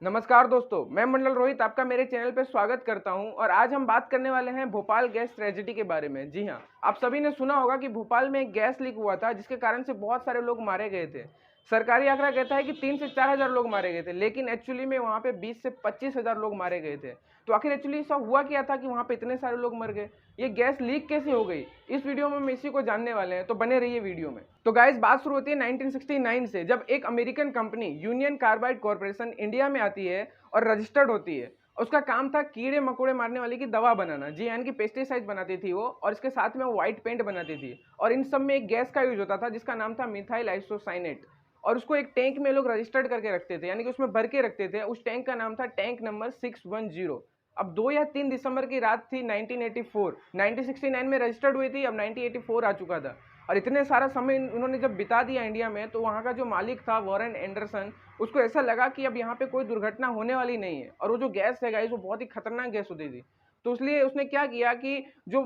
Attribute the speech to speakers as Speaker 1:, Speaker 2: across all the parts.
Speaker 1: नमस्कार दोस्तों, मैं मंडल रोहित आपका मेरे चैनल पे स्वागत करता हूं और आज हम बात करने वाले हैं भोपाल गैस ट्रेजेडी के बारे में। जी हां, आप सभी ने सुना होगा कि भोपाल में एक गैस लीक हुआ था जिसके कारण से बहुत सारे लोग मारे गए थे। सरकारी आंकड़ा कहता है कि 3 से 4 हज़ार लोग मारे गए थे, लेकिन एक्चुअली में वहाँ पे 20 से 25 हज़ार लोग मारे गए थे। तो आखिर एक्चुअली ऐसा हुआ क्या था कि वहाँ पे इतने सारे लोग मर गए? ये गैस लीक कैसे हो गई? इस वीडियो में हम इसी को जानने वाले हैं, तो बने रहिए वीडियो में। तो गाइस, बात शुरू होती है 1969 से, जब एक American company union carbide corporation India में आती है और रजिस्टर्ड होती है। उसका काम था कीड़े मकोड़े मारने वाली की दवा बनाना। जी, यानी कि पेस्टिसाइड बनाती थी वो, और इसके साथ में वो व्हाइट पेंट बनाती थी। और इन सब में एक गैस का यूज होता था जिसका नाम था मिथाइल आइसोसाइनेट, और उसको एक टैंक में लोग रजिस्टर्ड करके रखते थे, यानी कि उसमें भर के रखते थे। उस टैंक का नाम था टैंक नंबर 610। अब 2 या 3 दिसंबर की रात थी 1984। 1969 में रजिस्टर्ड हुई थी, अब 1984 आ चुका था। और इतने सारा समय उन्होंने जब बिता दिया इंडिया में, तो वहाँ का जो मालिक था वॉरेन एंडरसन, उसको ऐसा लगा कि अब यहाँ पे कोई दुर्घटना होने वाली नहीं है। और वो जो गैस है गाइस, वो बहुत ही खतरनाक गैस होती थी। तो इसलिए उसने क्या किया कि जो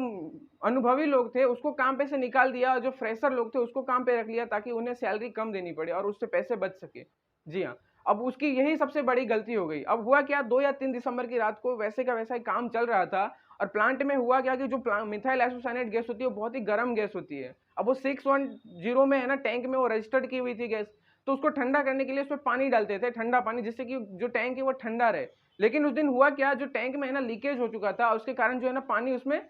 Speaker 1: अनुभवी लोग थे उसको काम पे से निकाल दिया, और जो फ्रेशर लोग थे उसको काम पे रख लिया, ताकि उन्हें सैलरी कम देनी पड़े और उससे पैसे बच सके। जी हाँ, अब उसकी यही सबसे बड़ी गलती हो गई। अब हुआ क्या, 2 या 3 दिसंबर की रात को वैसे का वैसा ही काम चल रहा था, और प्लांट में हुआ क्या कि जो मिथाइल आइसोसाइनेट गैस होती है वो बहुत ही गर्म गैस होती है। अब वो 610 में है ना, टैंक में वो रजिस्टर्ड की हुई थी गैस। तो उसको ठंडा करने के लिए उसमें पानी डालते थे, ठंडा पानी, जिससे कि जो टैंक है वो ठंडा रहे। लेकिन उस दिन हुआ क्या, जो टैंक में है ना लीकेज हो चुका था, उसके कारण जो है ना पानी उसमें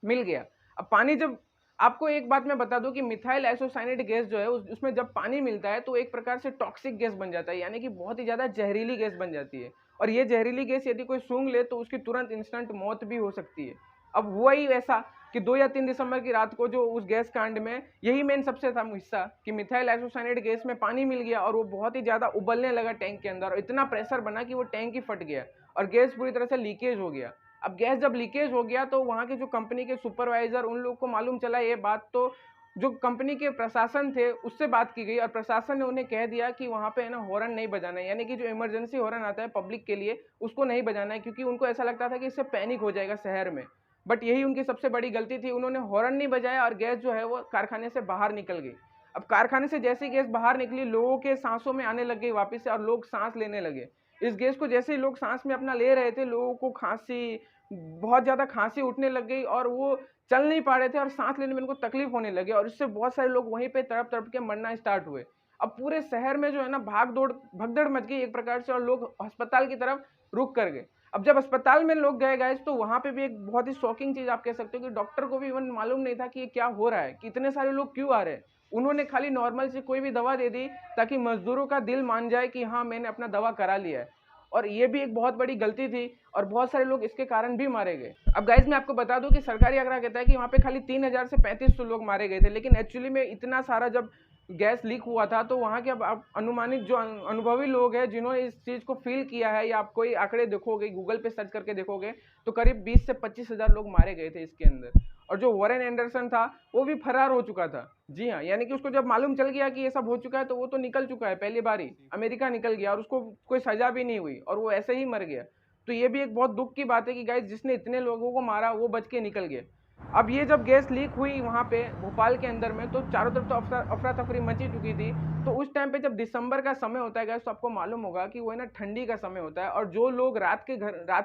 Speaker 1: मिल गया। अब पानी जब, आपको एक बात मैं बता दूं कि मिथाइल आइसोसाइनेट गैस जो है उसमें जब पानी मिलता है तो एक प्रकार से टॉक्सिक गैस बन जाता है, यानी कि बहुत ही ज़्यादा जहरीली गैस बन जाती है। और ये जहरीली गैस यदि कोई सूंघ ले तो उसकी तुरंत इंस्टेंट मौत भी हो सकती है। अब हुआ ही ऐसा कि 2 या 3 दिसंबर की रात को जो उस गैस कांड में यही मेन सबसे था हिस्सा कि मिथाइल आइसोसाइनेट गैस में पानी मिल गया, और वो बहुत ही ज़्यादा उबलने लगा टैंक के अंदर, और इतना प्रेशर बना कि वो टैंक ही फट गया और गैस पूरी तरह से लीकेज हो गया। अब गैस जब लीकेज हो गया तो वहाँ के जो कंपनी के सुपरवाइजर, उन लोग को मालूम चला ये बात, तो जो कंपनी के प्रशासन थे उससे बात की गई, और प्रशासन ने उन्हें कह दिया कि वहाँ पे है ना हॉर्न नहीं बजाना है, यानी कि जो इमरजेंसी हॉर्न आता है पब्लिक के लिए उसको नहीं बजाना है, क्योंकि उनको ऐसा लगता था कि इससे पैनिक हो जाएगा शहर में। बट यही उनकी सबसे बड़ी गलती थी, उन्होंने हॉर्न नहीं बजाया और गैस जो है वो कारखाने से बाहर निकल गई। अब कारखाने से जैसे ही गैस बाहर निकली, लोगों के सांसों में आने लग गई वापस से, और लोग सांस लेने लगे। इस गैस को जैसे ही लोग सांस में अपना ले रहे थे, लोगों को खांसी, बहुत ज़्यादा खांसी उठने लग गई, और वो चल नहीं पा रहे थे और सांस लेने में उनको तकलीफ होने लगे, और इससे बहुत सारे लोग वहीं पे तड़प तड़प के मरना स्टार्ट हुए। अब पूरे शहर में जो है ना भाग दौड़ भगदड़ मच गई एक प्रकार से, और लोग अस्पताल की तरफ रुक कर गए। अब जब अस्पताल में लोग गए गाइस, तो वहां पे भी एक बहुत ही शॉकिंग चीज आप कह सकते हो कि डॉक्टर को भी इवन मालूम नहीं था कि ये क्या हो रहा है, कि इतने सारे लोग क्यों आ रहे हैं। उन्होंने खाली नॉर्मल से कोई भी दवा दे दी ताकि मजदूरों का दिल मान जाए कि हाँ, मैंने अपना दवा करा लिया है। और ये भी एक बहुत बड़ी गलती थी, और बहुत सारे लोग इसके कारण भी मारे गए। अब गाइज, मैं आपको बता दूं कि सरकारी आंकड़ा कहता है कि वहाँ पे खाली 3000 से 3500 लोग मारे गए थे, लेकिन एक्चुअली में इतना सारा जब गैस लीक हुआ था, तो वहाँ के अब आप अनुमानित जो अनुभवी लोग हैं जिन्होंने इस चीज़ को फील किया है, या आप कोई आंकड़े देखोगे, गूगल पे सर्च करके देखोगे, तो करीब 20 से 25 हज़ार लोग मारे गए थे इसके अंदर। और जो वॉरेन एंडरसन था वो भी फरार हो चुका था। जी हाँ, यानी कि उसको जब मालूम चल गया कि ये सब हो चुका है, तो वो तो निकल चुका है, पहली बार ही अमेरिका निकल गया, और उसको कोई सजा भी नहीं हुई, और वो ऐसे ही मर गया। तो ये भी एक बहुत दुख की बात है कि गाइस, जिसने इतने लोगों को मारा वो बच के निकल गया। अब ये जब गैस लीक हुई वहाँ पे भोपाल के अंदर में, तो चारों तरफ तो अफरा तफरी मची चुकी थी। तो उस टाइम पे जब दिसंबर का समय होता है गैस, तो आपको मालूम होगा कि वो है ना ठंडी का समय होता है, और जो लोग रात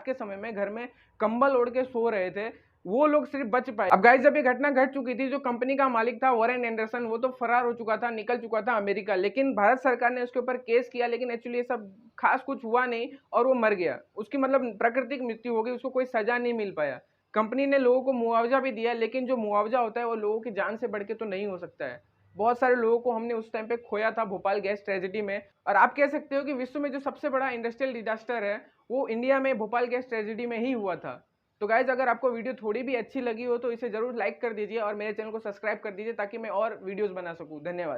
Speaker 1: के समय में घर में कंबल ओढ़ के सो रहे थे, वो लोग सिर्फ बच पाए। अब गाइस, जब ये घटना घट चुकी थी, जो कंपनी का मालिक था वॉरेन एंडरसन, वो तो फरार हो चुका था, निकल चुका था अमेरिका। लेकिन भारत सरकार ने उसके ऊपर केस किया, लेकिन एक्चुअली ये सब खास कुछ हुआ नहीं, और वो मर गया। उसकी मतलब प्राकृतिक मृत्यु हो गई, उसको कोई सजा नहीं मिल पाया। कंपनी ने लोगों को मुआवजा भी दिया, लेकिन जो मुआवजा होता है वो लोगों की जान से बढ़ के तो नहीं हो सकता है। बहुत सारे लोगों को हमने उस टाइम पे खोया था भोपाल गैस ट्रेजेडी में। और आप कह सकते हो कि विश्व में जो सबसे बड़ा इंडस्ट्रियल डिजास्टर है वो इंडिया में भोपाल गैस ट्रेजेडी में ही हुआ था। तो गाइज, अगर आपको वीडियो थोड़ी भी अच्छी लगी हो तो इसे जरूर लाइक कर दीजिए, और मेरे चैनल को सब्सक्राइब कर दीजिए, ताकि मैं और वीडियोस बना सकूं। धन्यवाद।